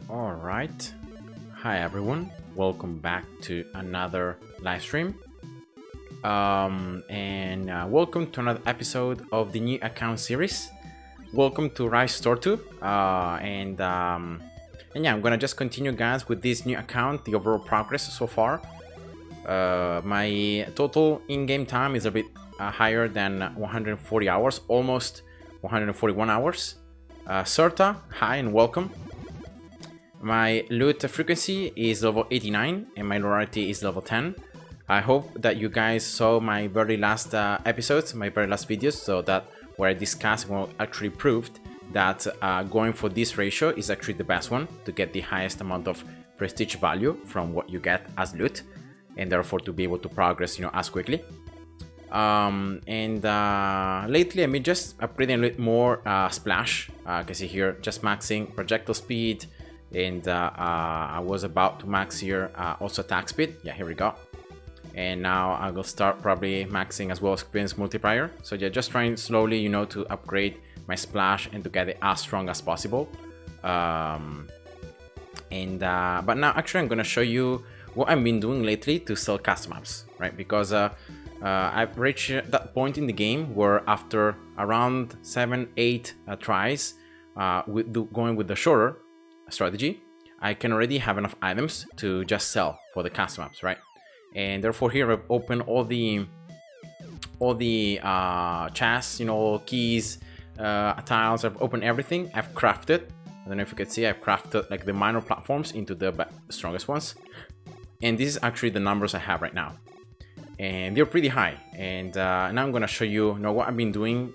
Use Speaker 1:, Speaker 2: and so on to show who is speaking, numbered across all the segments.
Speaker 1: All right. Hi everyone. Welcome back to another live stream. Welcome to another episode of the new account series. Welcome to Rise Store 2. Yeah, I'm gonna just continue, guys, with this new account. The overall progress so far. My total in-game time is a bit higher than 140 hours, almost 141 hours. Serta, hi and welcome. My loot frequency is level 89 and my rarity is level 10. I hope that you guys saw my very last episodes, my very last videos, so that where I discussed and actually proved that going for this ratio is actually the best one to get the highest amount of prestige value from what you get as loot, and therefore to be able to progress, as quickly. Lately I've been just upgrading a little more splash. You can see here, just maxing projectile speed, and I was about to max here also attack speed. Yeah, here we go. And now I will start probably maxing as well experience multiplier. So yeah, just trying slowly, to upgrade my splash and to get it as strong as possible. But now actually I'm gonna show you what I've been doing lately to sell custom maps, right? Because I've reached that point in the game where after around 7-8 tries going with the shorter strategy, I can already have enough items to just sell for the custom maps, right? And therefore here I've opened all the chests, keys, tiles. I've opened everything. I've crafted, I don't know if you can see, I've crafted like the minor platforms into the strongest ones, and this is actually the numbers I have right now, and they're pretty high. And now I'm gonna show you, what I've been doing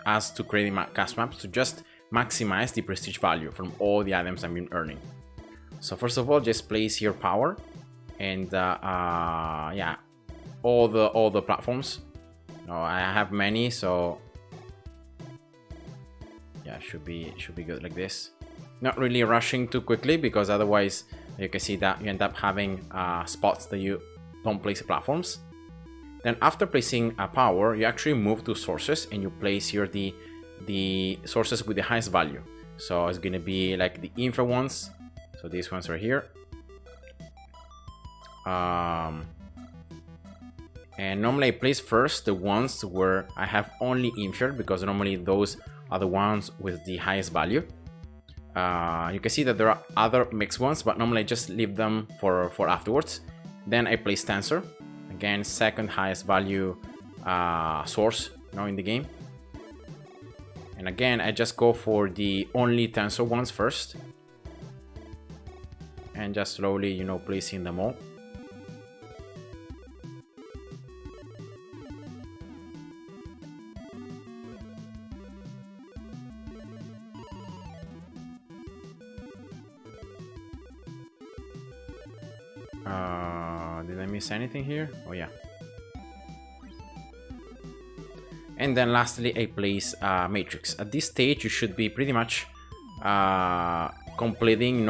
Speaker 1: as to creating my custom maps to just maximize the prestige value from all the items I've been earning. So first of all, just place here power, and yeah, all the platforms. I have many, so yeah, should be good like this. Not really rushing too quickly, because otherwise you can see that you end up having spots that you don't place platforms. Then after placing a power, you actually move to sources and you place here the sources with the highest value. So it's gonna be like the infra ones, so these ones are here. And normally I place first the ones where I have only infra, because normally those are the ones with the highest value. You can see that there are other mixed ones, but normally I just leave them for afterwards. Then I place tensor, again second highest value source in the game. And again, I just go for the only tensor ones first, and just slowly, placing them all. Did I miss anything here? Oh yeah. And then lastly, I place matrix. At this stage, you should be pretty much completing,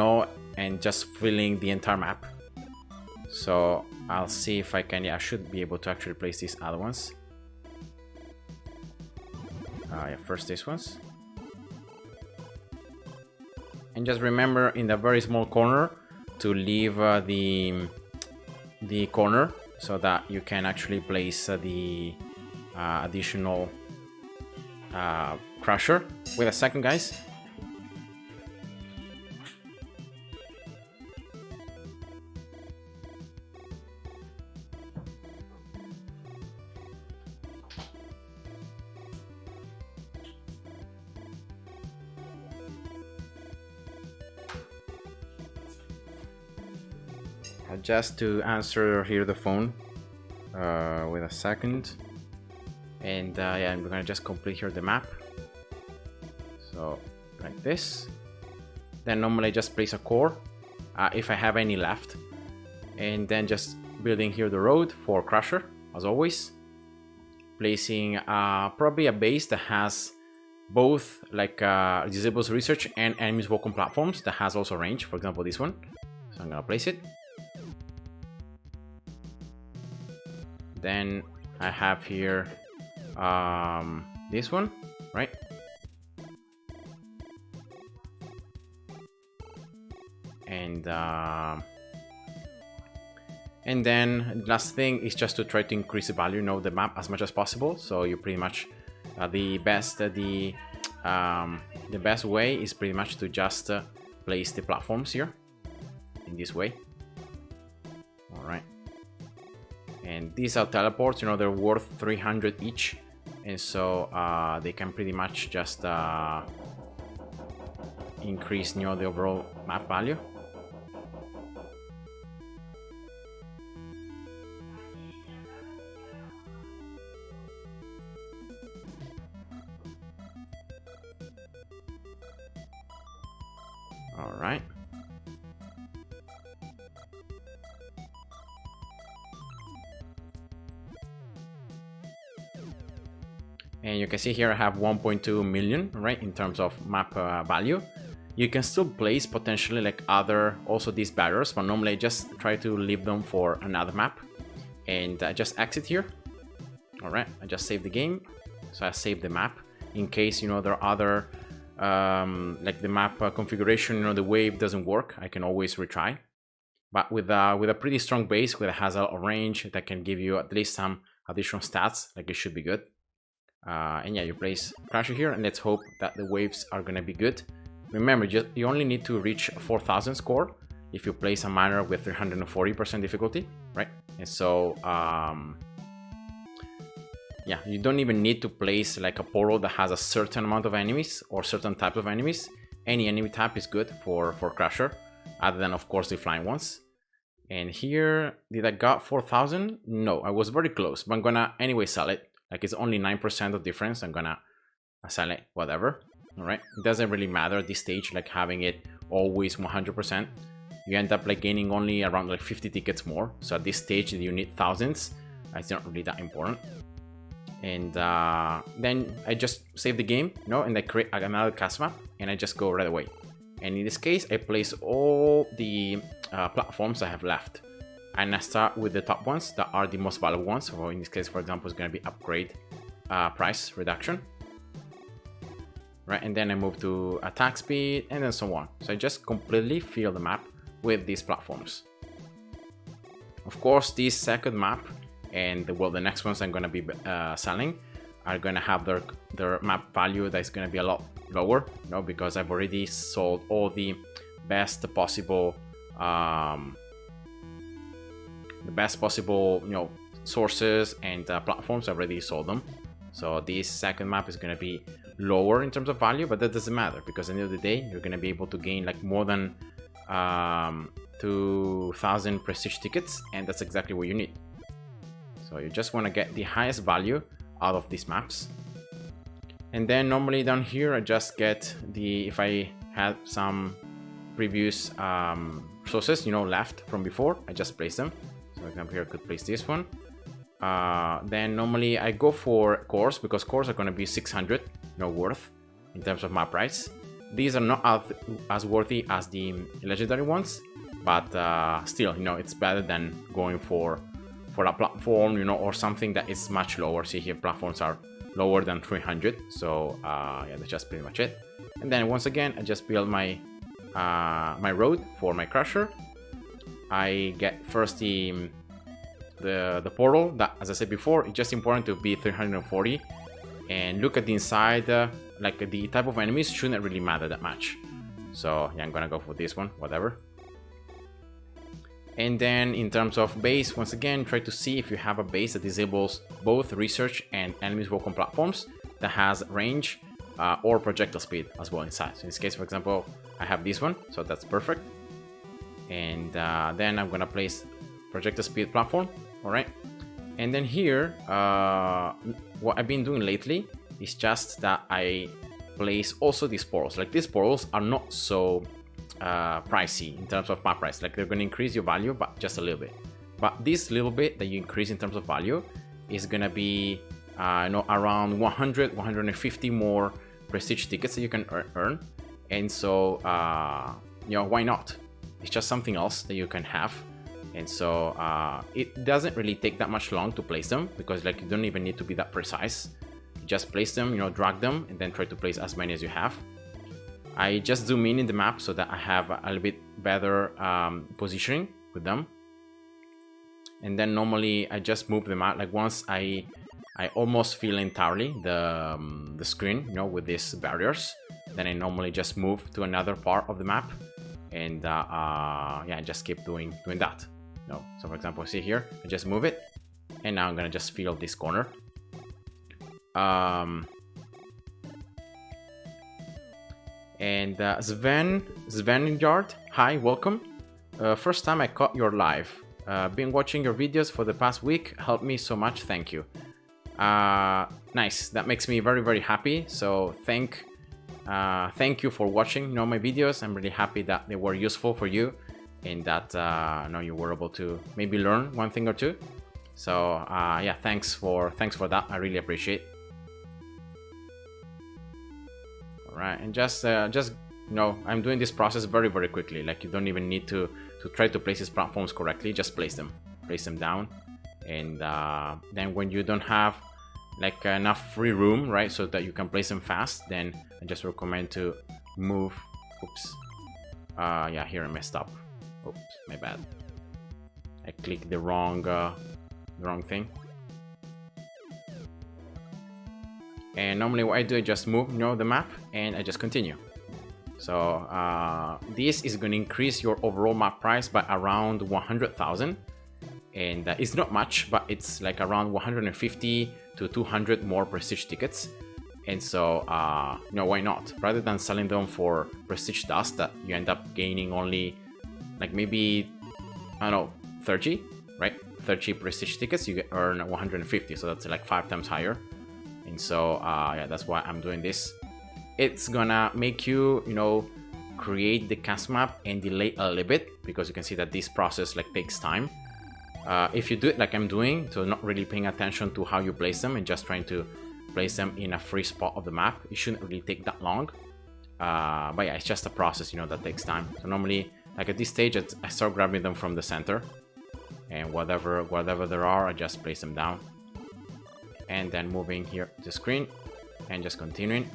Speaker 1: and just filling the entire map. So I'll see if I can. Yeah, I should be able to actually place these other ones. Yeah, first these ones. And just remember, in the very small corner, to leave the corner so that you can actually place the additional crusher. Wait a second, guys. Just to answer here the phone. Wait a second. And yeah, I'm gonna just complete here the map. So like this. Then normally just place a core if I have any left, and then just building here the road for crusher as always. Placing probably a base that has both like disables research and enemies walking platforms that has also range. For example, this one. So I'm gonna place it. Then I have here this one, right? And then last thing is just to try to increase the value of the map as much as possible. So you pretty much the best way is pretty much to just place the platforms here in this way. All right, and these are teleports. They're worth 300 each, and so they can pretty much just increase the overall map value. All right. And you can see here I have 1.2 million, right, in terms of map value. You can still place potentially like also these barriers, but normally I just try to leave them for another map. And I just exit here. All right, I just save the game. So I save the map in case, there are other, like the map configuration, the wave doesn't work. I can always retry. But with a pretty strong base, that has a range that can give you at least some additional stats, like it should be good. And yeah, you place Crasher here, and let's hope that the waves are gonna be good. Remember, you only need to reach 4000 score if you place a miner with 340% difficulty, right? And so, yeah, you don't even need to place like a portal that has a certain amount of enemies or certain types of enemies. Any enemy type is good for Crasher, other than of course the flying ones. And here, did I got 4000? No, I was very close, but I'm gonna anyway sell it. Like it's only 9% of difference. I'm gonna sell it, whatever. All right, it doesn't really matter at this stage, like having it always 100%. You end up like gaining only around like 50 tickets more. So at this stage, you need thousands. It's not really that important. And then I just save the game, and I create another cast map, and I just go right away. And in this case, I place all the platforms I have left. And I start with the top ones that are the most valuable ones. So in this case, for example, it's going to be upgrade price reduction. Right, and then I move to attack speed and then so on. So I just completely fill the map with these platforms. Of course, this second map and the next ones I'm going to be selling are going to have their map value that's going to be a lot lower, because I've already sold all the best possible sources and platforms. I already sold them. So this second map is going to be lower in terms of value, but that doesn't matter, because at the end of the day, you're going to be able to gain like more than 2000 prestige tickets, and that's exactly what you need. So you just want to get the highest value out of these maps. And then normally down here, I just get if I had some previous sources, left from before, I just place them. So for example, here I could place this one. Then normally I go for cores, because cores are going to be 600 worth in terms of map price. These are not as worthy as the legendary ones, but still, it's better than going for a platform, or something that is much lower. See here, platforms are lower than 300. So yeah, that's just pretty much it. And then once again, I just build my my road for my Crusher. I get first the portal that, as I said before, it's just important to be 340 and look at the inside. Like the type of enemies shouldn't really matter that much. So yeah, I'm gonna go for this one, whatever. And then in terms of base, once again, try to see if you have a base that disables both research and enemies walk on platforms that has range or projectile speed as well inside. So in this case, for example, I have this one, so that's perfect. And then I'm gonna place projectile speed platform. All right, and then here, what I've been doing lately is just that I place also these portals. Like these portals are not so pricey in terms of map price. Like they're going to increase your value, but just a little bit. But this little bit that you increase in terms of value is going to be around 150 more prestige tickets that you can earn. And so why not? It's just something else that you can have. And so it doesn't really take that much long to place them, because like you don't even need to be that precise. You just place them, drag them, and then try to place as many as you have. I just zoom in the map so that I have a little bit better positioning with them. And then normally I just move the map, like once I almost fill entirely the screen, you know, with these barriers, then I normally just move to another part of the map, and yeah, just keep doing that. You know, so for example, see here, I just move it, and now I'm gonna just fill this corner. And Sven Yard, hi, welcome. First time I caught your live. Been watching your videos for the past week. Helped me so much. Thank you. Nice. That makes me very, very happy. So thank you for watching, you know, my videos. I'm really happy that they were useful for you, and that you know, you were able to maybe learn one thing or two. So yeah, thanks for that. I really appreciate. All right, and just you know, I'm doing this process very, very quickly. Like, you don't even need to try to place these platforms correctly. Just place them down, and then when you don't have like enough free room, right, so that you can place them fast, then I just recommend to move. Oops. Yeah, here I messed up. Oops, my bad. I clicked the wrong thing. And normally what I do, I just move, you know, the map, and I just continue. So this is going to increase your overall map price by around 100,000, and it's not much, but it's like around 150 to 200 more prestige tickets. And so you know, why not? Rather than selling them for prestige dust that you end up gaining only like maybe, I don't know, 30, right? 30 prestige tickets, you earn 150, so that's like 5 times higher. And so yeah, that's why I'm doing this. It's gonna make you, you know, create the cast map and delay a little bit, because you can see that this process like takes time. If you do it like I'm doing, so not really paying attention to how you place them and just trying to place them in a free spot of the map, it shouldn't really take that long. But yeah, it's just a process, you know, that takes time. So normally, like at this stage, I start grabbing them from the center, and whatever there are, I just place them down, and then moving here to the screen and just continuing.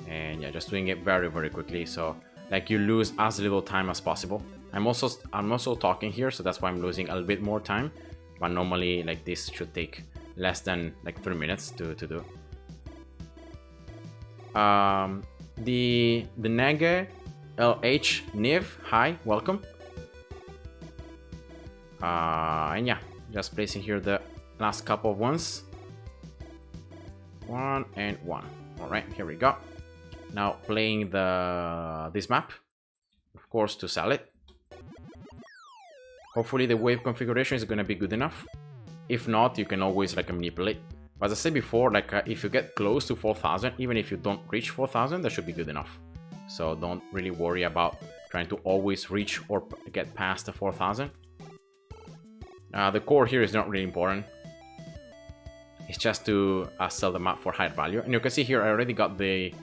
Speaker 1: And yeah, just doing it very, very quickly, so like you lose as little time as possible. I'm also talking here, so that's why I'm losing a little bit more time, but normally like this should take less than like 3 minutes to do. The Nege LH Niv, hi, welcome. And yeah, just placing here the last couple of ones. 1 and 1. All right, here we go. Now playing this map, of course, to sell it. Hopefully the wave configuration is gonna be good enough. If not, you can always like manipulate. But as I said before, like if you get close to 4,000, even if you don't reach 4,000, that should be good enough. So don't really worry about trying to always reach or get past the 4,000. The core here is not really important. It's just to sell the map for higher value. And you can see here, I already got the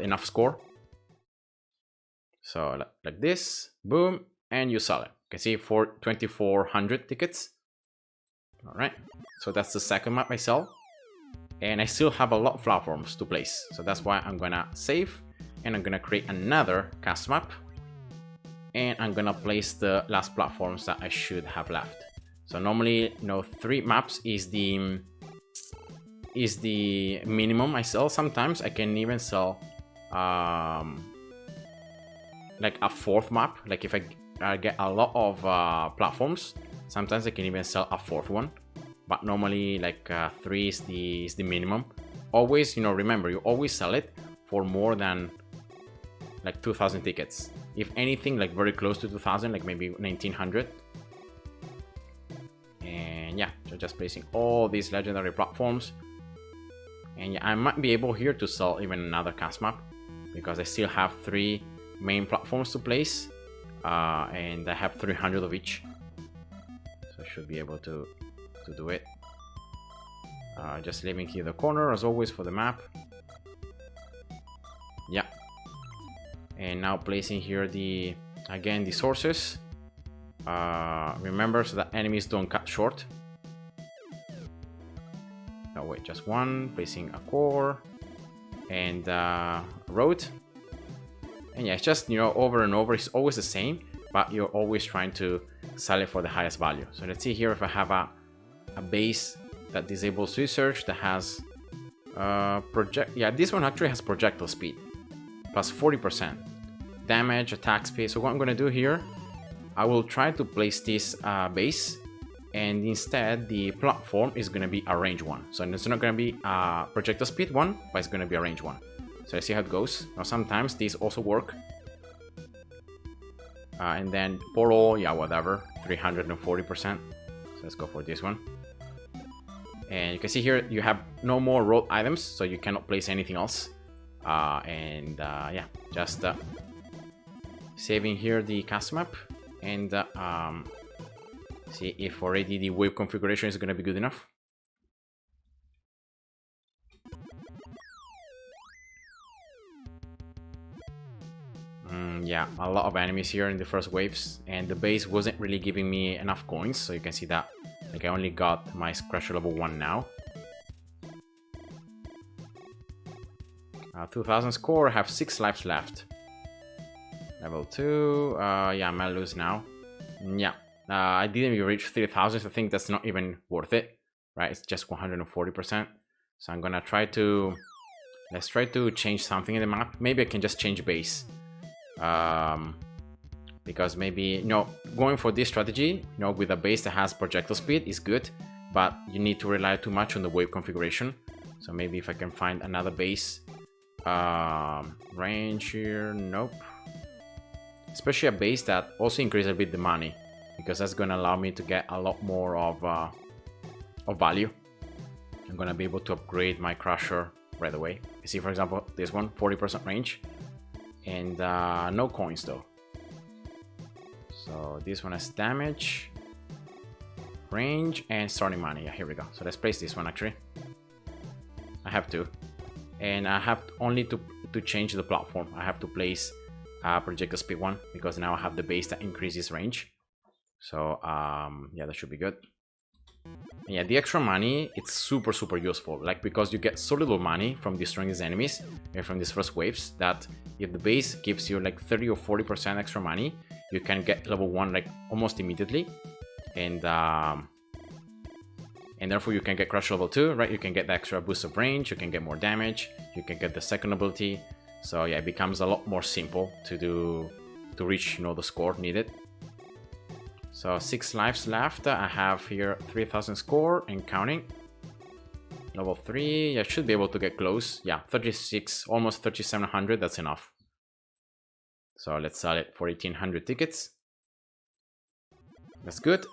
Speaker 1: enough score. So like this, boom, and you sell it. You can see for 2,400 tickets. All right, so that's the second map I sell, and I still have a lot of platforms to place. So that's why I'm gonna save, and I'm gonna create another cast map, and I'm gonna place the last platforms that I should have left. So normally, you know, 3 maps is the minimum I sell. Sometimes I can even sell like a 4th map. Like if I get a lot of platforms, sometimes I can even sell a 4th one. But normally like 3 is the minimum. Always, you know, remember, you always sell it for more than like 2,000 tickets. If anything, like very close to 2,000, like maybe 1,900. And yeah, so just placing all these legendary platforms. And yeah, I might be able here to sell even another cast map, because I still have 3 main platforms to place, and I have 300 of each, so I should be able to do it. Just leaving here the corner as always for the map. Yeah, and now placing here the sources. Remember, so that enemies don't cut short. Oh wait, just 1, placing a core, and road. And yeah, it's just, you know, over and over. It's always the same, but you're always trying to sell it for the highest value. So let's see here if I have a base that disables research, that has yeah, this one actually has projectile speed plus 40%, damage, attack speed. So what I'm gonna do here, I will try to place this base, and instead the platform is gonna be a range one. So it's not gonna be a projectile speed one, but it's gonna be a range one. So let's see how it goes. Now sometimes these also work. And then portal, yeah, whatever, 340%. So let's go for this one. And you can see here you have no more road items, so you cannot place anything else. Yeah, just saving here the custom map, and see if already the wave configuration is going to be good enough. Yeah, a lot of enemies here in the first waves, and the base wasn't really giving me enough coins, so you can see that like I only got my Crusher level 1 now. 2000 score, I have 6 lives left. Level 2, yeah, I might lose now. Yeah, I didn't even reach 3000, so I think that's not even worth it, right? It's just 140%. So I'm gonna try to, let's try to change something in the map. Maybe I can just change base. Because maybe, you know, going for this strategy, you know, with a base that has projectile speed is good, but you need to rely too much on the wave configuration. So maybe if I can find another base, range here, nope. Especially a base that also increases a bit the money, because that's gonna allow me to get a lot more of value. I'm gonna be able to upgrade my Crusher right away. You see, for example, this one, 40% range, and no coins though. So this one has damage, range, and starting money. Yeah, here we go. So let's place this one actually. I have to. And I have only to change the platform. I have to place projectile speed 1, because now I have the base that increases range. So yeah, that should be good. And yeah, the extra money, it's super useful, like, because you get so little money from destroying these enemies and from these first waves, that if the base gives you like 30 or 40% extra money, you can get level 1 like almost immediately, and therefore you can get Crush level 2, right? You can get the extra boost of range, you can get more damage, you can get the second ability. So yeah, it becomes a lot more simple to reach, you know, the score needed. So 6 lives left. I have here 3000 score and counting. Level 3, I should be able to get close. Yeah, 36, almost 3700, that's enough. So let's sell it for 1800 tickets. That's good.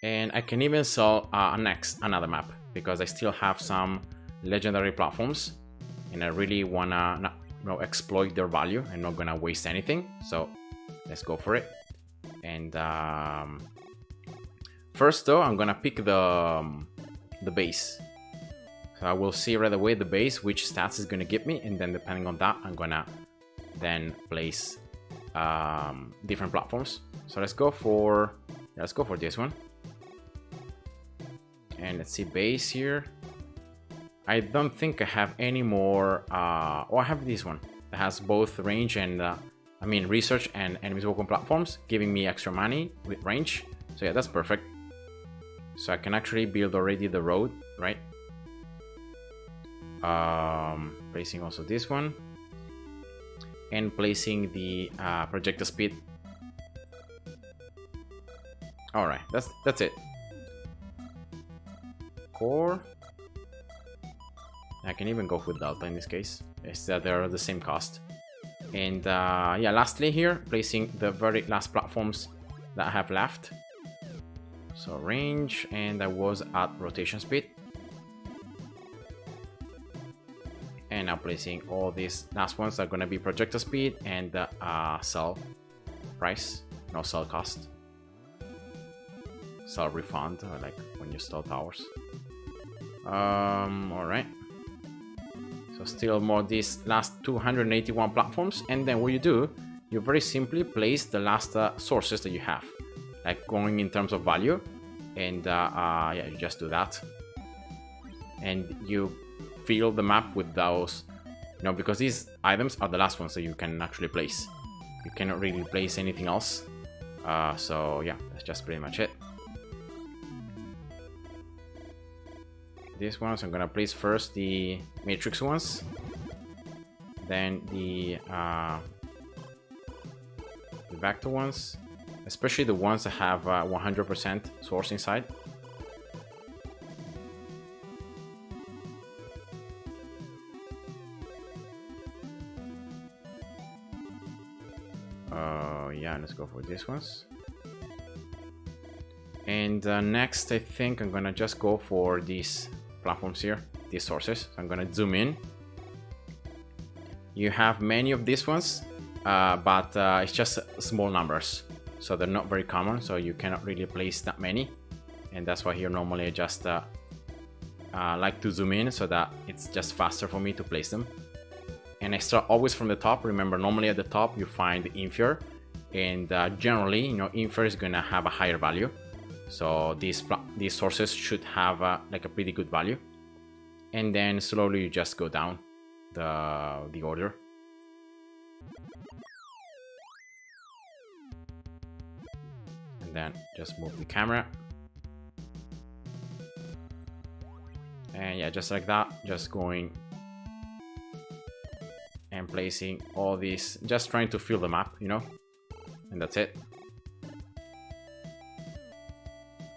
Speaker 1: And I can even sell another map, because I still have some legendary platforms, and I really wanna exploit their value. I'm not gonna waste anything, so let's go for it. And first though, I'm gonna pick the base. So I will see right away the base, which stats is gonna give me, and then depending on that, I'm gonna then place different platforms. So let's go for this one. And let's see base here. I don't think I have any more. Oh, I have this one that has both range and research and enemies walking platforms, giving me extra money with range. So yeah, that's perfect. So I can actually build already the road, right? Placing also this one, and placing the projectile speed. All right, that's it. Core. I can even go with Delta in this case. It's that they're the same cost. And yeah, lastly here, placing the very last platforms that I have left. So range, and I was at rotation speed. And now placing all these last ones that are gonna be projectile speed and sell price, no sell cost. Sell refund, or like when you stall towers. Alright. So still more these last 281 platforms, and then what you do, you very simply place the last sources that you have, like going in terms of value, and yeah, you just do that, and you fill the map with those you know, because these items are the last ones that you can actually place. You cannot really place anything else. So yeah, that's just pretty much it. These ones I'm gonna place first the matrix ones, then the vector ones, especially the ones that have 100% source inside. Yeah, let's go for these ones. And next, I think I'm gonna just go for these platforms here, these sources. So I'm gonna zoom in. You have many of these ones, but it's just small numbers, so they're not very common, so you cannot really place that many. And that's why here normally I just like to zoom in so that it's just faster for me to place them. And I start always from the top. Remember, normally at the top you find the inferior, and generally, you know, inferior is gonna have a higher value. So these sources should have like a pretty good value. And then slowly you just go down the order. And then just move the camera. And yeah, just like that, just going and placing all these, just trying to fill the map, you know, and that's it.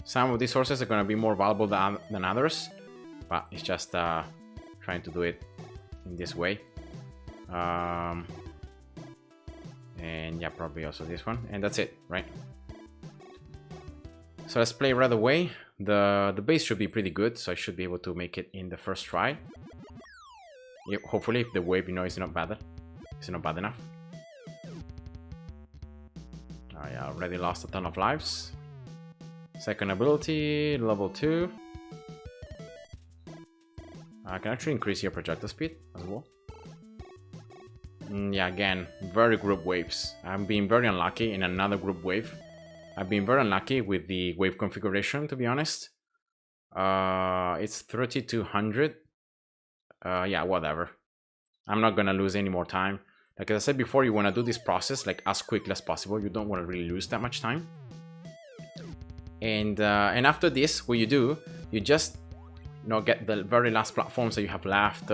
Speaker 1: Some of these sources are going to be more valuable than others, but it's just trying to do it in this way. And yeah, probably also this one, and that's it, right? So let's play right away. The base should be pretty good, so I should be able to make it in the first try. Yeah, hopefully, if the wave, you know, is not bad enough. I already lost a ton of lives. Second ability, level 2. I can actually increase your projectile speed as well. Yeah, again, very group waves. I'm being very unlucky in another group wave. I've been very unlucky with the wave configuration, to be honest. It's 3200. Yeah, whatever. I'm not gonna lose any more time. Like I said before, you want to do this process like as quickly as possible. You don't want to really lose that much time. And after this, what you do, you just, you know, get the very last platforms that you have left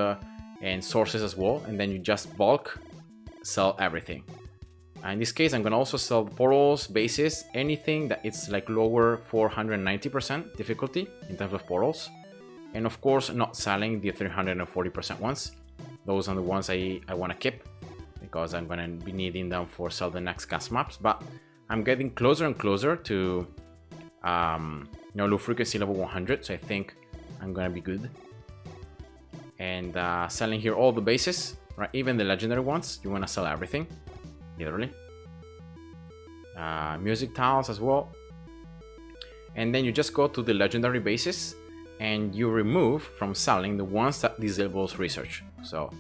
Speaker 1: and sources as well, and then you just bulk sell everything. In this case, I'm gonna also sell portals, bases, anything that it's like lower 490% difficulty in terms of portals, and of course not selling the 340% ones. Those are the ones I want to keep because I'm gonna be needing them for sell the next cast maps. But I'm getting closer and closer to you know, low frequency level 100, so I think I'm gonna be good. And selling here all the bases, right? Even the legendary ones, you want to sell everything, literally. Music tiles as well. And then you just go to the legendary bases and you remove from selling the ones that disables research. So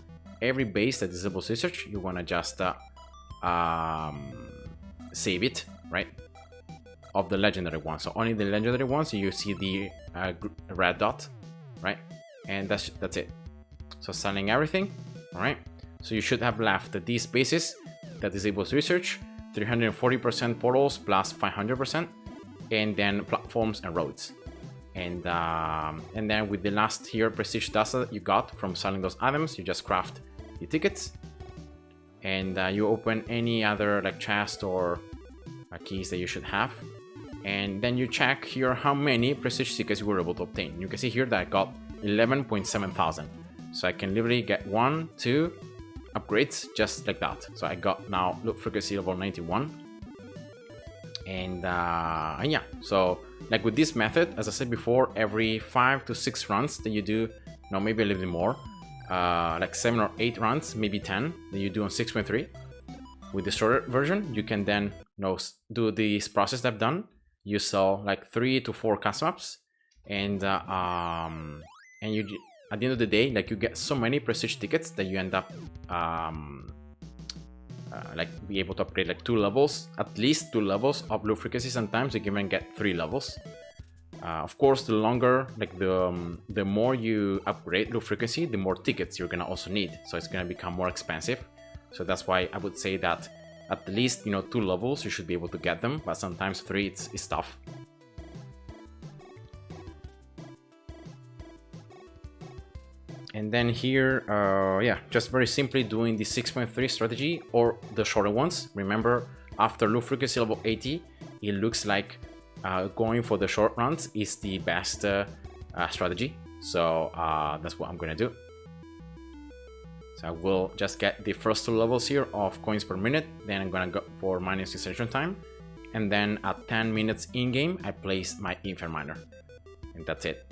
Speaker 1: every base that disables research, you want to just save it, right? Of the legendary ones. So only the legendary ones, you see the red dot, right? And that's it. So selling everything, all right? So you should have left these bases that disables research, 340% portals plus 500%, and then platforms and roads. And then with the last here prestige dust that you got from selling those items, you just craft the tickets, and you open any other like chest or keys that you should have, and then you check here how many prestige tickets you were able to obtain. You can see here that I got 11.7 thousand, so I can literally get 1, 2 upgrades just like that. So I got now loop frequency level 91, and yeah, so like with this method, as I said before, every 5 to 6 runs that you do, no, maybe a little bit more, like 7 or 8 runs, maybe 10 that you do on 6.3. With the shorter version, you can then, you know, do this process that I've done. You sell like 3 to 4 custom maps, and you, at the end of the day, like you get so many prestige tickets that you end up like be able to upgrade like 2 levels, at least 2 levels of low frequency. Sometimes you can even get 3 levels. Of course, the longer, like the more you upgrade low frequency, the more tickets you're gonna also need. So it's gonna become more expensive. So that's why I would say that at least 2 levels you should be able to get them, but sometimes 3 it's tough. And then here, yeah, just very simply doing the 6.3 strategy or the shorter ones. Remember, after low frequency level 80, it looks like going for the short runs is the best strategy. So that's what I'm gonna do. So I will just get the first 2 levels here of coins per minute. Then I'm gonna go for minus extension time. And then at 10 minutes in game, I place my infant miner. And that's it.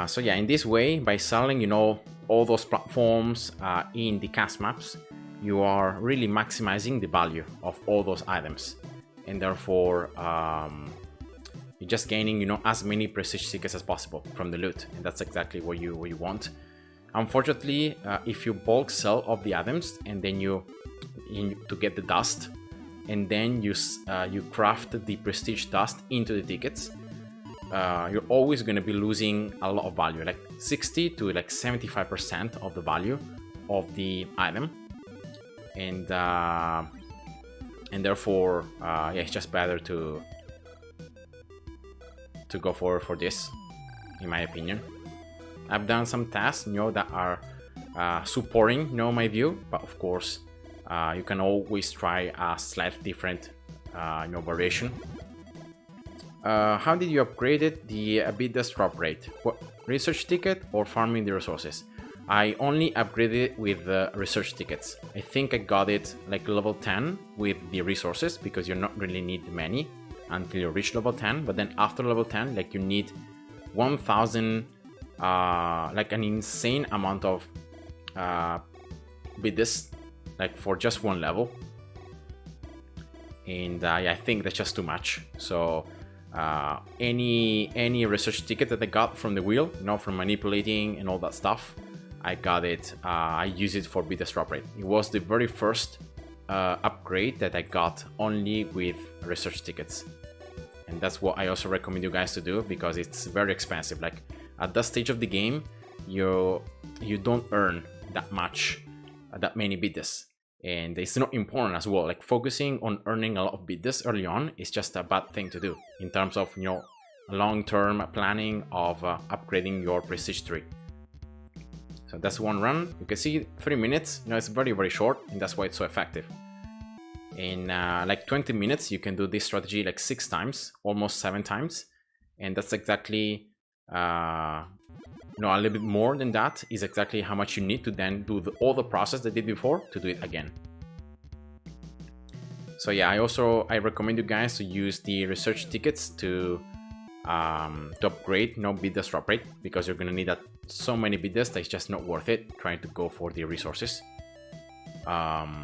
Speaker 1: So yeah, in this way, by selling, all those platforms in the cast maps, you are really maximizing the value of all those items, and therefore you're just gaining, as many prestige tickets as possible from the loot, and that's exactly what you want. Unfortunately, if you bulk sell of the items and then you to get the dust, and then you craft the prestige dust into the tickets. You're always going to be losing a lot of value, like 60 to like 75% of the value of the item, and therefore, yeah, it's just better to go for this, in my opinion. I've done some tasks, that are supporting, my view, but of course, you can always try a slightly different, variation. How did you upgrade it? The bid drop rate, what, research ticket or farming the resources? I only upgraded it with research tickets. I think I got it like level 10 with the resources, because you not really need many until you reach level 10. But then after level 10, like you need 1000, like an insane amount of bids, like for just one level. And yeah, I think that's just too much. So any research ticket that I got from the wheel, from manipulating and all that stuff, I got it. I use it for bid drop rate. It was the very first upgrade that I got only with research tickets, and that's what I also recommend you guys to do, because it's very expensive. Like at that stage of the game, you don't earn that much, that many bids. And it's not important as well. Like focusing on earning a lot of bids early on is just a bad thing to do in terms of long-term planning of upgrading your prestige tree. So that's one run. You can see 3 minutes. It's very, very short, and that's why it's so effective. In like 20 minutes, you can do this strategy like 6 times, almost 7 times, and that's exactly a little bit more than that is exactly how much you need to then do all the process that I did before to do it again. So yeah, I recommend you guys to use the research tickets to upgrade bid drop rate, because you're gonna need so many bids that it's just not worth it trying to go for the resources. I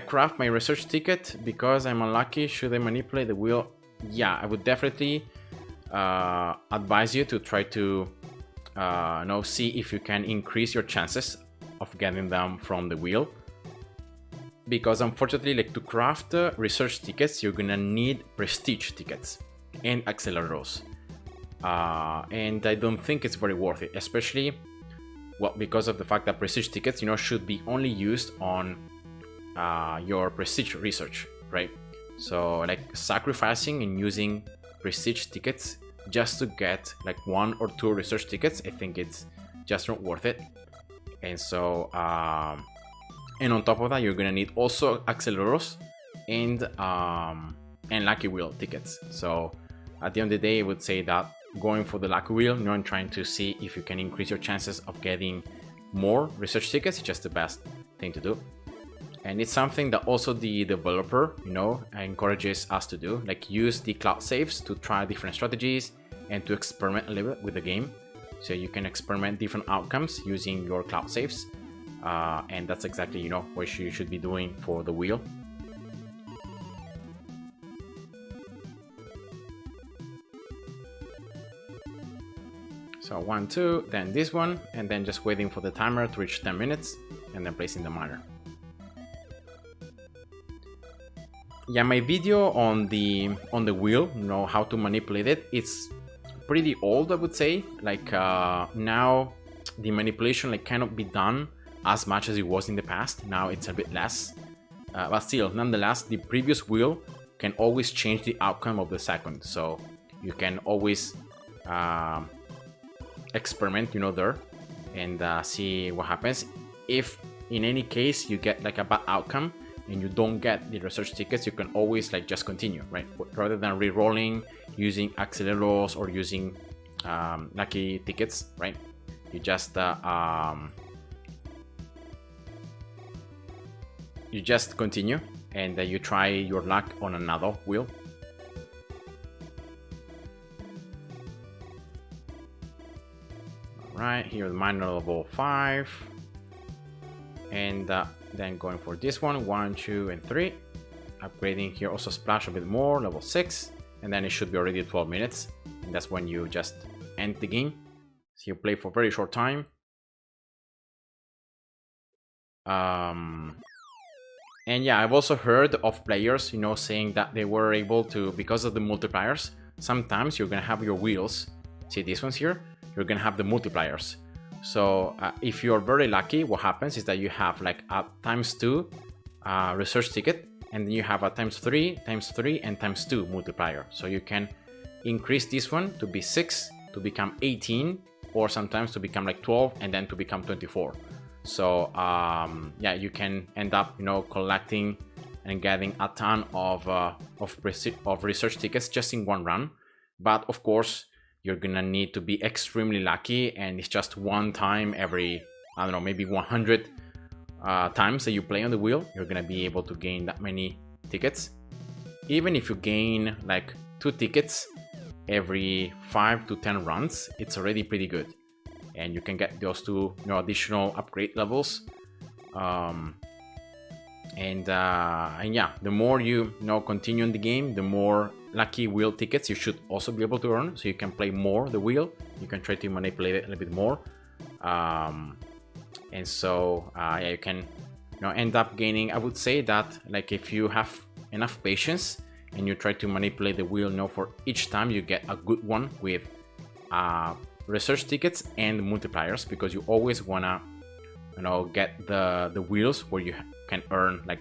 Speaker 1: craft my research ticket because I'm unlucky. Should I manipulate the wheel? Yeah, I would definitely advise you to try to see if you can increase your chances of getting them from the wheel, because unfortunately, like to craft research tickets, you're gonna need prestige tickets and accelerators, and I don't think it's very worth it, especially because of the fact that prestige tickets should be only used on your prestige research, right? So like sacrificing and using prestige tickets just to get like 1 or 2 research tickets, I think it's just not worth it. And so and on top of that, you're gonna need also accelerators and lucky wheel tickets. So at the end of the day, I would say that going for the lucky wheel, and trying to see if you can increase your chances of getting more research tickets is just the best thing to do. And it's something that also the developer, encourages us to do, like use the cloud saves to try different strategies and to experiment a little bit with the game. So you can experiment different outcomes using your cloud saves. And that's exactly, what you should be doing for the wheel. So 1, 2, then this one, and then just waiting for the timer to reach 10 minutes, and then placing the miner. Yeah, my video on the wheel, you know, how to manipulate it, it's pretty old, I would say. Like now the manipulation like cannot be done as much as it was in the past. Now it's a bit less, but still, nonetheless, the previous wheel can always change the outcome of the second. So you can always experiment, you know, there, and see what happens. If in any case you get like a bad outcome and you don't get the research tickets, you can always like just continue, right? Rather than re-rolling, using acceleros or using lucky tickets, right? You just continue, and you try your luck on another wheel. Right here, the miner level 5, and then going for this one, 1, 2, and 3. Upgrading here, also splash a bit more, level 6, and then it should be already 12 minutes, and that's when you just end the game. So you play for a very short time. And yeah, I've also heard of players, you know, saying that they were able to, because of the multipliers, sometimes you're gonna have your wheels. See these ones here? You're gonna have the multipliers. So if you're very lucky, what happens is that you have like a ×2 research ticket, and then you have a ×3, ×3, and ×2 multiplier. So you can increase this one to be 6, to become 18, or sometimes to become like 12, and then to become 24. So yeah, you can end up, you know, collecting and getting a ton of research tickets just in one run. But of course, you're gonna need to be extremely lucky, and it's just one time every, I don't know, maybe 100 times that you play on the wheel, you're gonna be able to gain that many tickets. Even if you gain like 2 tickets every 5 to 10 runs, it's already pretty good, and you can get those 2, you know, additional upgrade levels. And yeah, the more you know continue in the game, the more lucky wheel tickets you should also be able to earn, so you can play more the wheel, you can try to manipulate it a little bit more, and so yeah, you can, you know, end up gaining. I would say that like if you have enough patience and you try to manipulate the wheel, you know, for each time you get a good one with research tickets and multipliers, because you always wanna, you know, get the wheels where you can earn like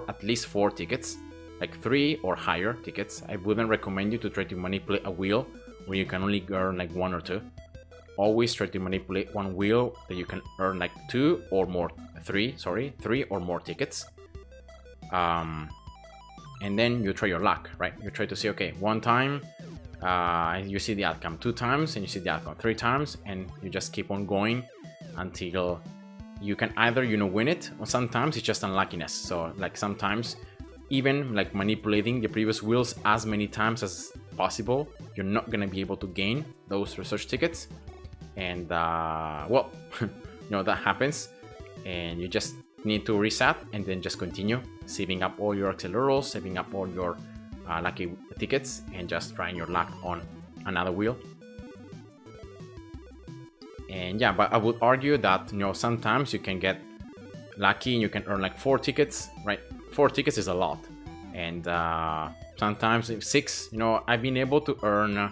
Speaker 1: at least 4 tickets, like 3 or higher tickets. I wouldn't recommend you to try to manipulate a wheel where you can only earn like 1 or 2. Always try to manipulate one wheel that you can earn like 3 or more tickets. And then you try your luck, right? You try to see, okay, 1 time, you see the outcome, 2 times, and you see the outcome 3 times, and you just keep on going until you can either, you know, win it, or sometimes it's just unluckiness. So like sometimes even like manipulating the previous wheels as many times as possible, you're not gonna be able to gain those research tickets, and well, you know, that happens, and you just need to reset and then just continue saving up all your acceleros, saving up all your lucky tickets, and just trying your luck on another wheel. And yeah, but I would argue that, you know, sometimes you can get lucky and you can earn like 4 tickets, right? 4 tickets is a lot, and sometimes 6, you know, I've been able to earn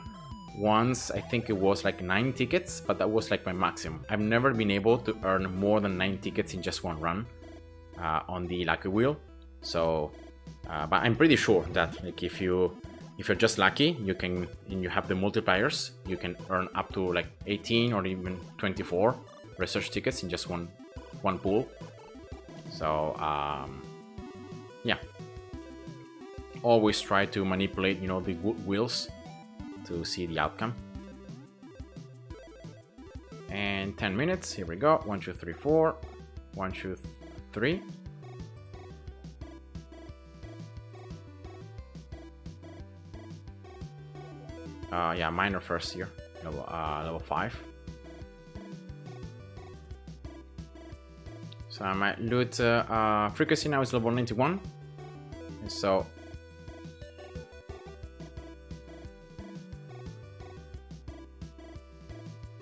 Speaker 1: once, I think it was like 9 tickets, but that was like my maximum. I've never been able to earn more than 9 tickets in just one run on the lucky wheel. So but I'm pretty sure that like if you're just lucky, you can, and you have the multipliers, you can earn up to like 18 or even 24 research tickets in just one pool. So yeah, always try to manipulate, you know, the good wheels to see the outcome. And 10 minutes, here we go. 1, 2, 3, 4. 1, 2, 3. Yeah, miner first here, level 5. So my loot frequency now is level 91, and so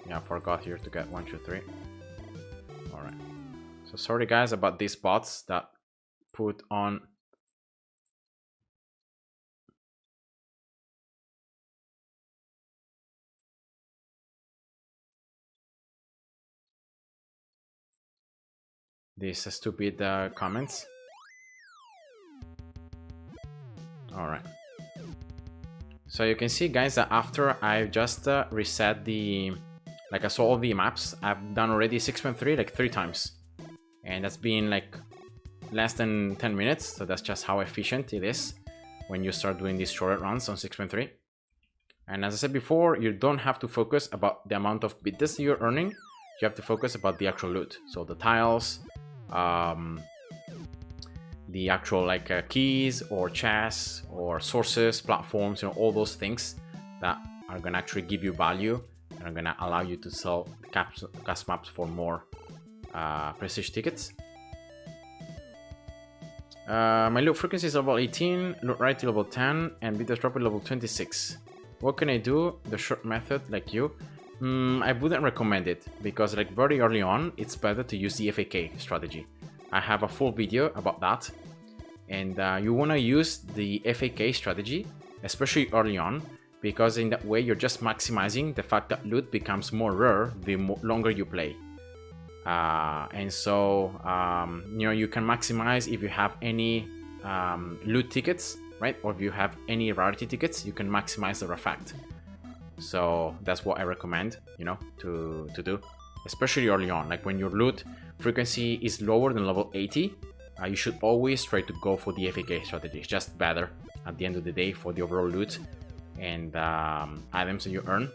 Speaker 1: yeah, forgot here to get 1, 2, 3. All right. So sorry guys about these bots that put on. These stupid comments. All right. So you can see guys that after I just reset the, like I saw all the maps, I've done already 6.3 like 3 times. And that's been like less than 10 minutes. So that's just how efficient it is when you start doing these shorter runs on 6.3. And as I said before, you don't have to focus about the amount of bits you're earning. You have to focus about the actual loot. So the tiles, the actual like keys or chests or sources, platforms, you know, all those things that are gonna actually give you value and are gonna allow you to sell cast maps for more prestige tickets. My loot frequency is level 18, loot rate level 10, and bit drop level 26. What can I do? The short method, like you? I wouldn't recommend it because like very early on, it's better to use the FAK strategy. I have a full video about that, and you want to use the FAK strategy, especially early on, because in that way you're just maximizing the fact that loot becomes more rare the longer you play. And so you know, you can maximize if you have any loot tickets, right? Or if you have any rarity tickets, you can maximize the effect. So that's what I recommend, you know, to do, especially early on. Like when your loot frequency is lower than level 80, you should always try to go for the FAK strategy. It's just better at the end of the day for the overall loot and items that you earn.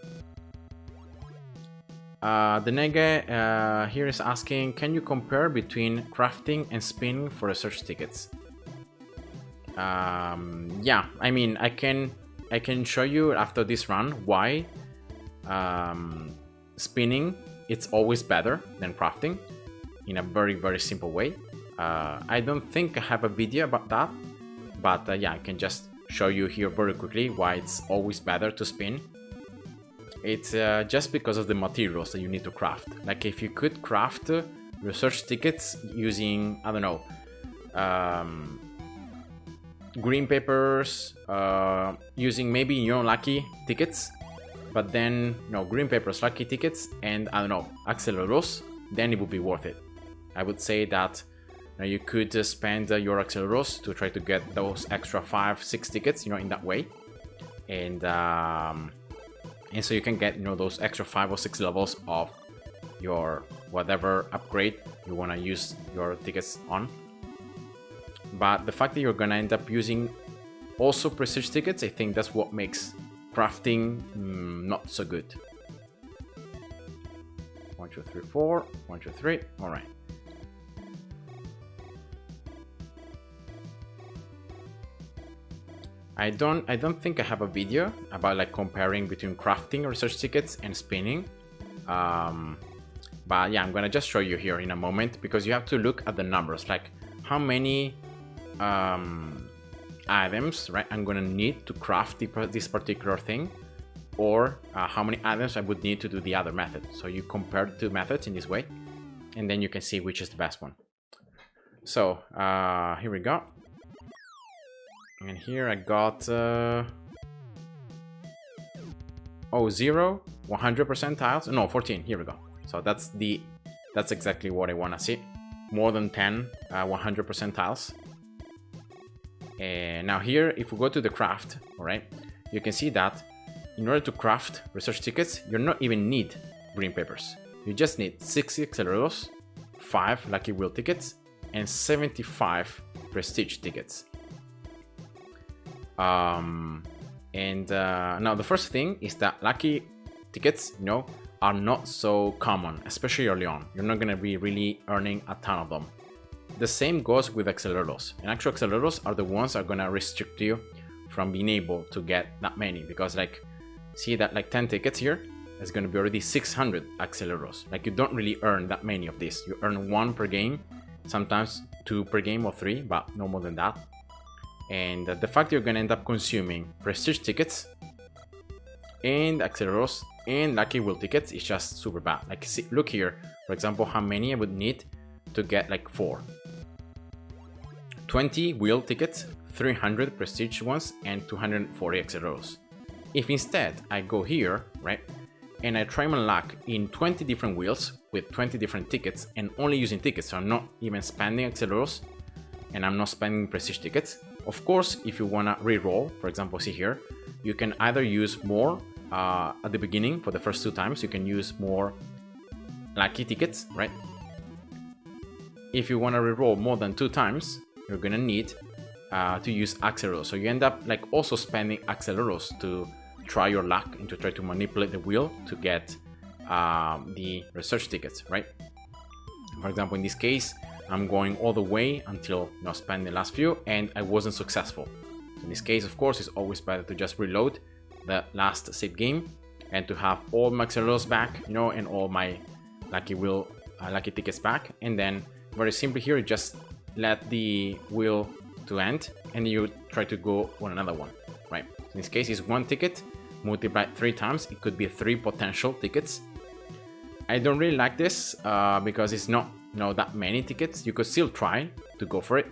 Speaker 1: The Nege here is asking, can you compare between crafting and spinning for research tickets? Yeah, I mean, I can show you after this run why spinning it's always better than crafting in a very simple way. I don't think I have a video about that, but yeah, I can just show you here very quickly why it's always better to spin. It's just because of the materials that you need to craft. Like if you could craft research tickets using, I don't know, green papers, using maybe your lucky tickets, but then no green papers, lucky tickets, and I don't know, acceleros, then it would be worth it. I would say that you could spend your acceleros to try to get those extra 5-6 tickets, you know, in that way, and so you can get, you know, those extra 5 or 6 levels of your whatever upgrade you want to use your tickets on. But the fact that you're gonna end up using also prestige tickets, I think that's what makes crafting not so good. 1, 2, 3, 4. 1, 2, 3. All right. I don't think I have a video about like comparing between crafting research tickets and spinning. But yeah, I'm gonna just show you here in a moment, because you have to look at the numbers, like how many items, right, I'm gonna need to craft this particular thing, or how many items I would need to do the other method. So you compare the two methods in this way, and then you can see which is the best one. So here we go. And here I got 0, 100% tiles. No, 14. Here we go. So that's exactly what I want to see. More than 10 100% tiles. And now here, if we go to the craft, all right, you can see that in order to craft research tickets, you don't even need green papers. You just need 6 acceleros, 5 lucky wheel tickets, and 75 prestige tickets. Now the first thing is that lucky tickets, you know, are not so common, especially early on. You're not gonna be really earning a ton of them. The same goes with acceleros, and actual acceleros are the ones that are gonna restrict you from being able to get that many, because like, see that like 10 tickets here is gonna be already 600 acceleros. Like you don't really earn that many of this. You earn 1 per game, sometimes 2 per game or 3, but no more than that. And the fact you're gonna end up consuming prestige tickets and acceleros and lucky wheel tickets is just super bad. Like, see, look here, for example, how many I would need to get like 4. 20 wheel tickets, 300 prestige ones, and 240 acceleros. If instead I go here, right, and I try my luck in 20 different wheels with 20 different tickets and only using tickets, so I'm not even spending acceleros and I'm not spending prestige tickets. Of course, if you wanna re-roll, for example, see here, you can either use more at the beginning for the first 2 times, you can use more lucky tickets, right? If you wanna re-roll more than 2 times, you're gonna need to use acceleros. So you end up like also spending acceleros to try your luck and to try to manipulate the wheel to get the research tickets, right? For example, in this case, I'm going all the way until spend the last few, and I wasn't successful. So in this case, of course, it's always better to just reload the last save game and to have all my acceleros back, and all my lucky tickets back, and then very simply here, you just let the wheel to end, and you try to go on another one, right? In this case, it's 1 ticket multiplied 3 times. It could be 3 potential tickets. I don't really like this because it's not that many tickets. You could still try to go for it.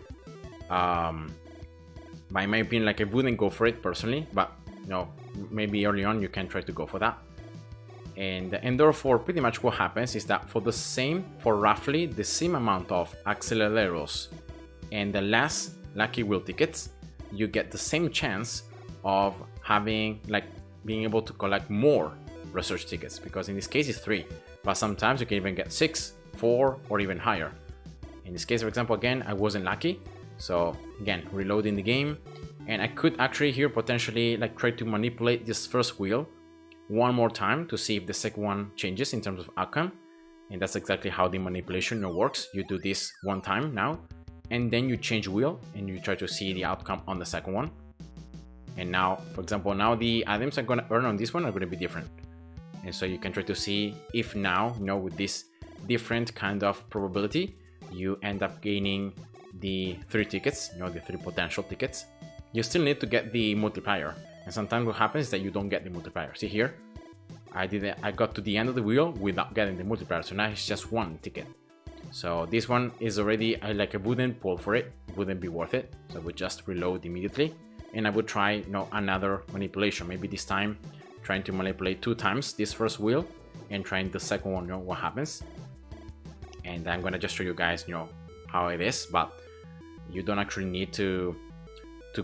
Speaker 1: But in my opinion, like, I wouldn't go for it personally, but maybe early on you can try to go for that. And therefore, pretty much what happens is that for roughly the same amount of acceleros and the less lucky wheel tickets, you get the same chance of having, like, being able to collect more research tickets, because in this case it's 3, but sometimes you can even get 6, 4, or even higher. In this case, for example, again, I wasn't lucky, so again, reloading the game, and I could actually here potentially like try to manipulate this first wheel one more time to see if the second one changes in terms of outcome. And that's exactly how the manipulation works. You do this one time now, and then you change wheel and you try to see the outcome on the second one. And now, for example, now the items I'm going to earn on this one are going to be different. And so you can try to see if now, with this different kind of probability, you end up gaining the 3 tickets, the 3 potential tickets. You still need to get the multiplier. And sometimes what happens is that you don't get the multiplier. See here, I got to the end of the wheel without getting the multiplier. So now it's just 1 ticket. So this one is already, I wouldn't pull for it. It wouldn't be worth it. So I would just reload immediately. And I would try, another manipulation. Maybe this time trying to manipulate 2 times this first wheel and trying the second one, what happens. And I'm gonna just show you guys, how it is. But you don't actually need to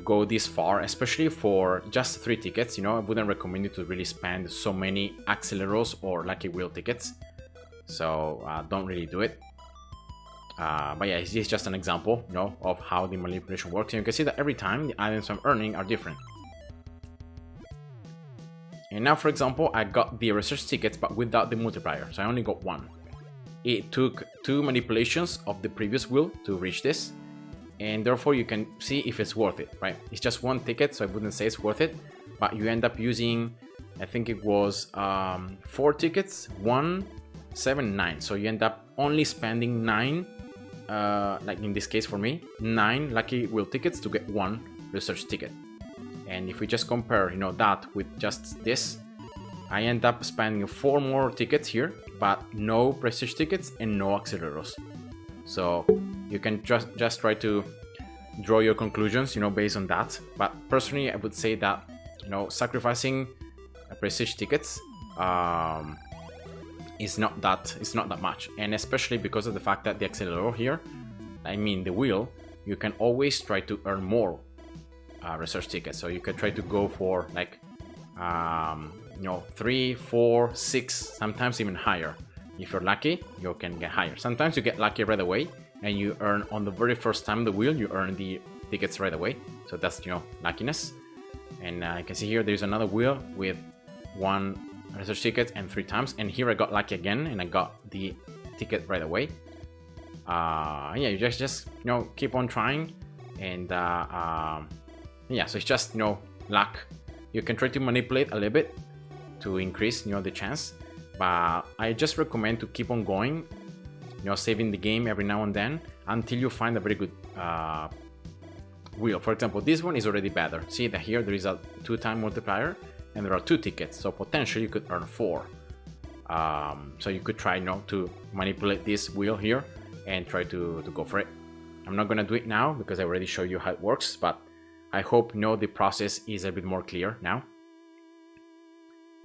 Speaker 1: go this far, especially for just 3 tickets. I wouldn't recommend you to really spend so many acceleros or lucky wheel tickets. So don't really do it. But yeah, it's just an example, of how the manipulation works. And you can see that every time the items I'm earning are different. And now, for example, I got the research tickets, but without the multiplier. So I only got 1. It took 2 manipulations of the previous wheel to reach this. And therefore you can see if it's worth it, right? It's just 1 ticket, so I wouldn't say it's worth it. But you end up using, I think it was 4 tickets, 1, 7, 9. So you end up only spending 9, like in this case for me, 9 lucky wheel tickets to get 1 research ticket. And if we just compare, that with just this, I end up spending 4 more tickets here, but no prestige tickets and no acceleros. So you can just try to draw your conclusions, based on that. But personally, I would say that, sacrificing prestige tickets is not that much, and especially because of the fact that the accelerator here, the wheel, you can always try to earn more research tickets. So you can try to go for like 3, 4, 6, sometimes even higher. If you're lucky, you can get higher. Sometimes you get lucky right away and you earn on the very first time the wheel, you earn the tickets right away. So that's, luckiness. And you can see here there's another wheel with 1 research ticket and 3 times. And here I got lucky again and I got the ticket right away. Yeah, you just keep on trying. And yeah, so it's just, luck. You can try to manipulate a little bit to increase, the chance. But I just recommend to keep on going, saving the game every now and then until you find a very good wheel. For example, this one is already better. See that here there is a 2-time multiplier and there are 2 tickets, so potentially you could earn 4. So you could try, you know, to manipulate this wheel here and try to go for it. I'm not gonna do it now because I already showed you how it works, but I hope, you know, the process is a bit more clear now.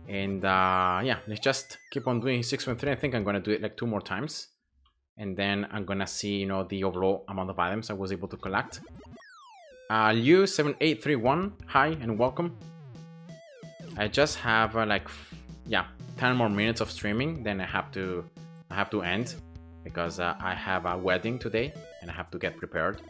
Speaker 1: And yeah, let's just keep on doing 613. I think I'm gonna do it like 2 more times, and then I'm gonna see, you know, the overall amount of items I was able to collect. Liu7831, hi and welcome. I just have like, yeah, 10 more minutes of streaming, then I have to end because I have a wedding today and I have to get prepared.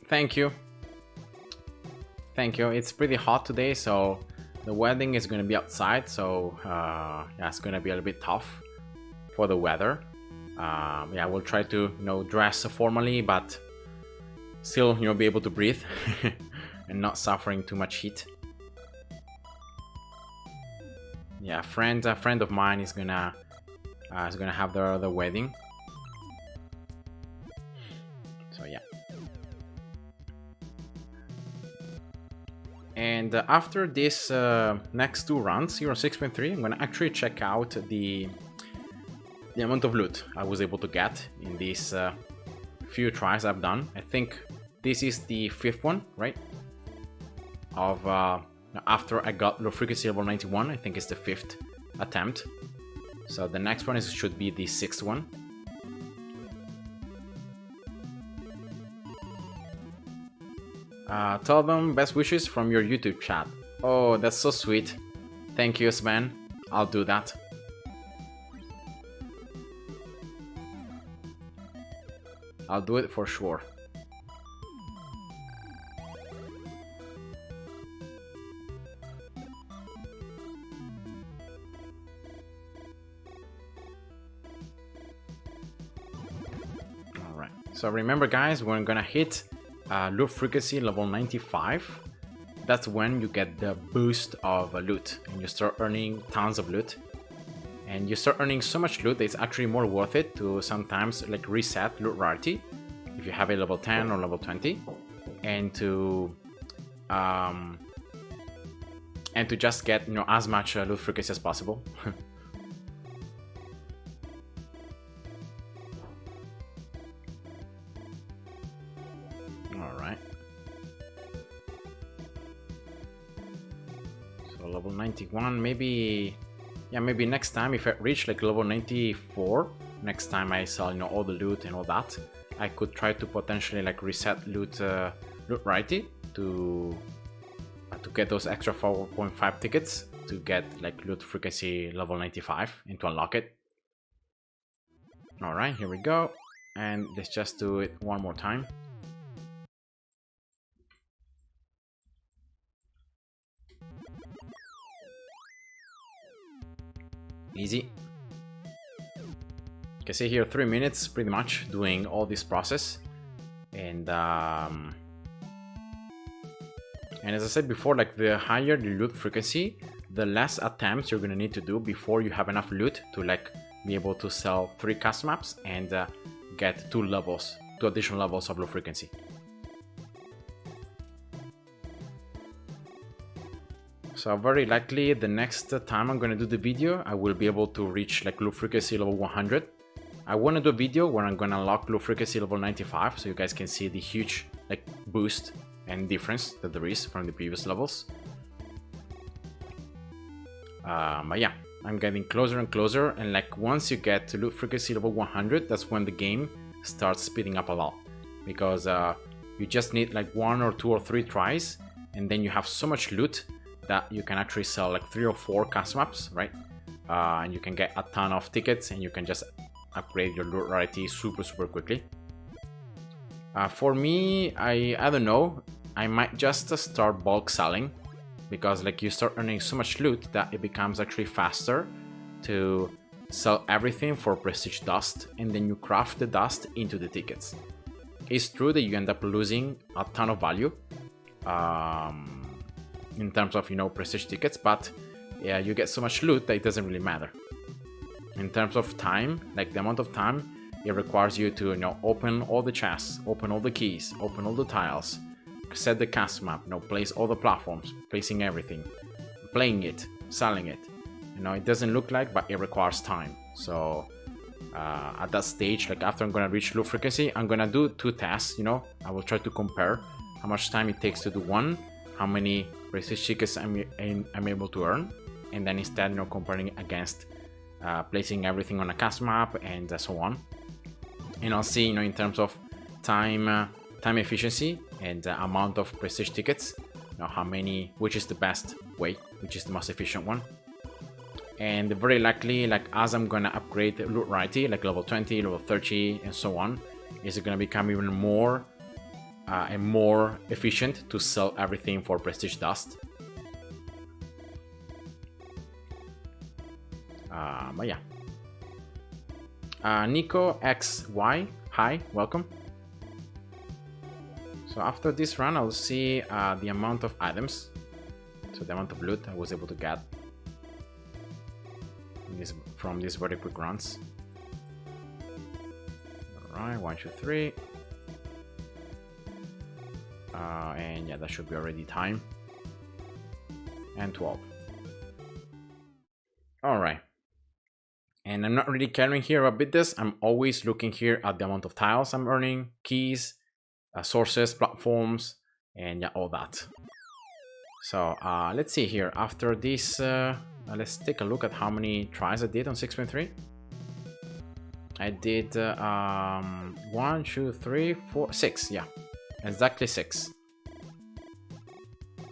Speaker 1: Thank you. Thank you. It's pretty hot today, so the wedding is going to be outside, so yeah, it's going to be a little bit tough for the weather. Yeah, we'll try to, you know, dress formally, but still, you know, be able to breathe and not suffering too much heat. Yeah, a friend of mine is gonna have the wedding. So yeah. And after this next 2 rounds here on 6.3, I'm gonna actually check out the amount of loot I was able to get in these few tries I've done. I think this is the 5th one, right? Of after I got low frequency level 91, I think it's the 5th attempt. So the next one should be the 6th one. Tell them best wishes from your YouTube chat. Oh, that's so sweet. Thank you, Sven. I'll do that. I'll do it for sure. Alright, so remember guys, we're gonna hit loot frequency level 95. That's when you get the boost of loot and you start earning tons of loot. And you start earning so much loot that it's actually more worth it to sometimes like reset loot rarity if you have a level 10 or level 20, and to just get, you know, as much loot frequency as possible. Alright. So level 91, maybe, yeah, maybe next time if I reach like level 94, next time I sell, you know, all the loot and all that, I could try to potentially like reset loot rarity to get those extra 4.5 tickets to get like loot frequency level 95 and to unlock it. Alright, here we go. And let's just do it one more time. Easy. You can see here 3 minutes pretty much doing all this process. And as I said before, like the higher the loot frequency, the less attempts you're gonna need to do before you have enough loot to like be able to sell 3 custom maps and get 2 additional levels of low frequency. So very likely the next time I'm gonna do the video, I will be able to reach like low frequency level 100. I wanna do a video where I'm gonna unlock low frequency level 95 so you guys can see the huge like boost and difference that there is from the previous levels. But yeah, I'm getting closer and closer, and like once you get to loot frequency level 100, that's when the game starts speeding up a lot, because you just need like 1 or 2 or 3 tries, and then you have so much loot that you can actually sell like 3 or 4 custom maps, right? And you can get a ton of tickets, and you can just upgrade your loot rarity super quickly. For me, I don't know, I might just start bulk selling, because like you start earning so much loot that it becomes actually faster to sell everything for prestige dust, and then you craft the dust into the tickets. It's true that you end up losing a ton of value in terms of, prestige tickets, but yeah, you get so much loot that it doesn't really matter. In terms of time, like the amount of time it requires you to, open all the chests, open all the keys, open all the tiles, set the cast map, place all the platforms, placing everything, playing it, selling it. It doesn't look like, but it requires time. So at that stage, like after I'm gonna reach low frequency, I'm gonna do 2 tests. I will try to compare how much time it takes to do one, how many prestige tickets I'm able to earn, and then instead, comparing it against placing everything on a cast map and so on. And I'll see, in terms of time efficiency and amount of prestige tickets, how many, which is the best way, which is the most efficient one. And very likely, like as I'm gonna upgrade loot variety, like level 20, level 30, and so on, is it gonna become even more and more efficient to sell everything for prestige dust. But yeah. Nico XY, hi, welcome. So after this run, I'll see the amount of items, so the amount of loot I was able to get from these very quick runs. Alright, 1, 2, 3. And yeah, that should be already time. And 12. Alright. And I'm not really caring here about this. I'm always looking here at the amount of tiles I'm earning, keys, sources, platforms, and yeah, all that. So let's see here. After this, let's take a look at how many tries I did on 6.3. I did 1, 2, 3, 4, 6. Yeah, exactly 6.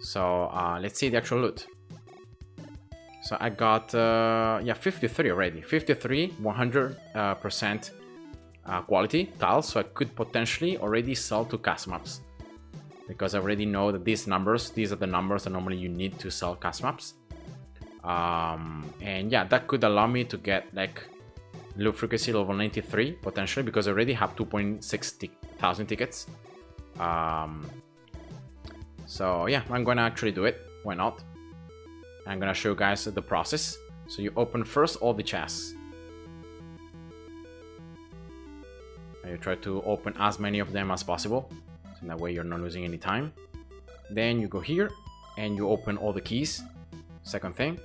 Speaker 1: So let's see the actual loot. So I got 53 already. 53 100% quality tiles. So I could potentially already sell to cast maps, because I already know that these are the numbers that normally you need to sell cast maps. And yeah, that could allow me to get like low frequency level 93 potentially, because I already have 2.6 thousand tickets. So yeah, I'm gonna actually do it. Why not? I'm gonna show you guys the process. So you open first all the chests. And you try to open as many of them as possible, so that way you're not losing any time. Then you go here and you open all the keys. Second thing,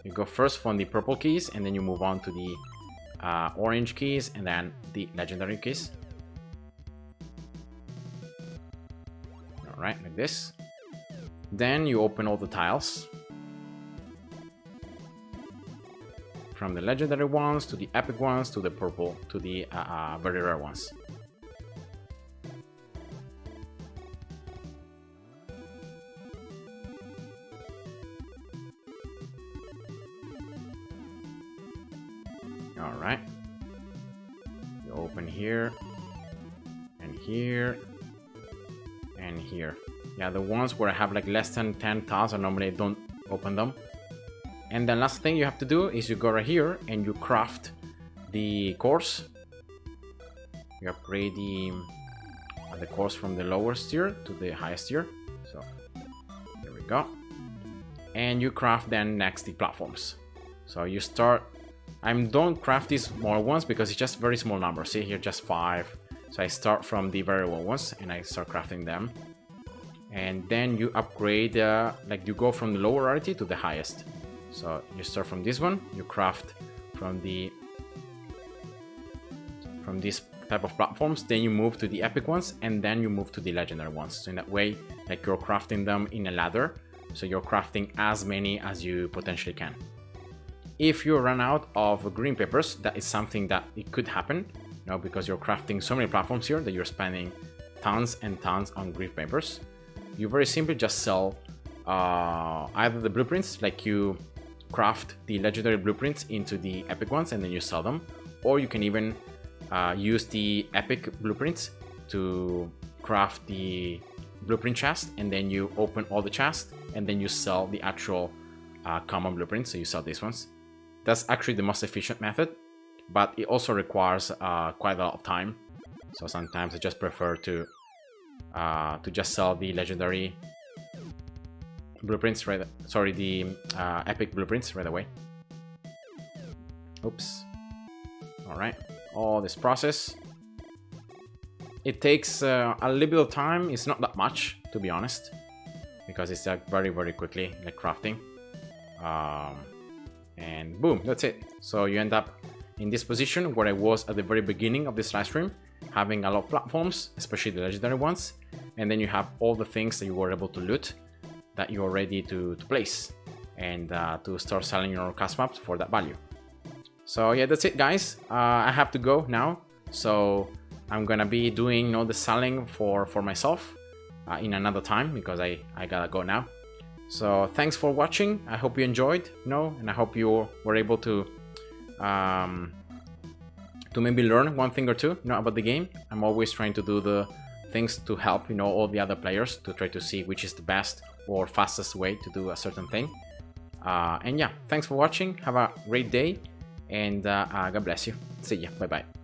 Speaker 1: you go first from the purple keys, and then you move on to the orange keys, and then the legendary keys. Alright, like this. Then you open all the tiles, from the legendary ones to the epic ones to the purple to the very rare ones. Alright. You open here and here and here. Yeah, the ones where I have like less than 10,000, normally I don't open them. And the last thing you have to do is you go right here and you craft the cores. You upgrade the cores from the lowest tier to the highest tier. So here we go. And you craft then next the platforms. So you start. I don't craft these small ones because it's just very small numbers. See here, just 5. So I start from the very low ones and I start crafting them. And then you upgrade, like you go from the lower rarity to the highest. So you start from this one, you craft from this type of platforms, then you move to the epic ones, and then you move to the legendary ones. So in that way, like you're crafting them in a ladder, so you're crafting as many as you potentially can. If you run out of green papers, that is something that it could happen, because you're crafting so many platforms here that you're spending tons and tons on green papers. You very simply just sell either the blueprints, like you craft the legendary blueprints into the epic ones and then you sell them, or you can even use the epic blueprints to craft the blueprint chest, and then you open all the chests and then you sell the actual common blueprints. So you sell these ones. That's actually the most efficient method, but it also requires quite a lot of time. So sometimes I just prefer to just sell the legendary blueprints the epic blueprints right away. Oops. All right, all this process. It takes a little bit of time. It's not that much, to be honest, because it's like very quickly, like crafting. And boom, that's it. So you end up in this position where I was at the very beginning of this live stream, having a lot of platforms, especially the legendary ones, and then you have all the things that you were able to loot that you're ready to place and to start selling your cast maps for that value. So yeah, that's it, guys. I have to go now, so I'm gonna be doing the selling for myself in another time, because I gotta go now. So thanks for watching. I hope you enjoyed, and I hope you were able to maybe learn one thing or two, about the game. I'm always trying to do the things to help, all the other players, to try to see which is the best or fastest way to do a certain thing. And yeah, thanks for watching. Have a great day, and God bless you. See ya. Bye bye.